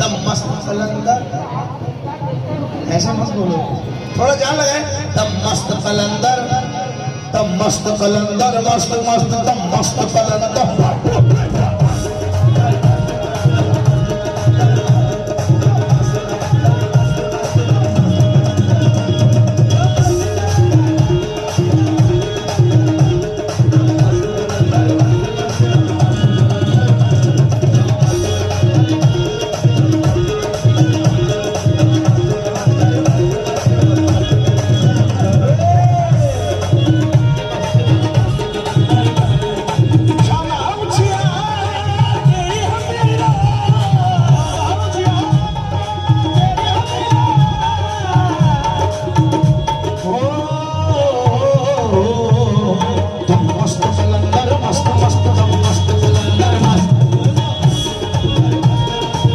तब मस्त कलंदर, ऐसा मत बोलो, थोड़ा जान लगाए। तब मस्त कलंदर, तब मस्त कलंदर, मस्त मस्त तब मस्त कलंदर।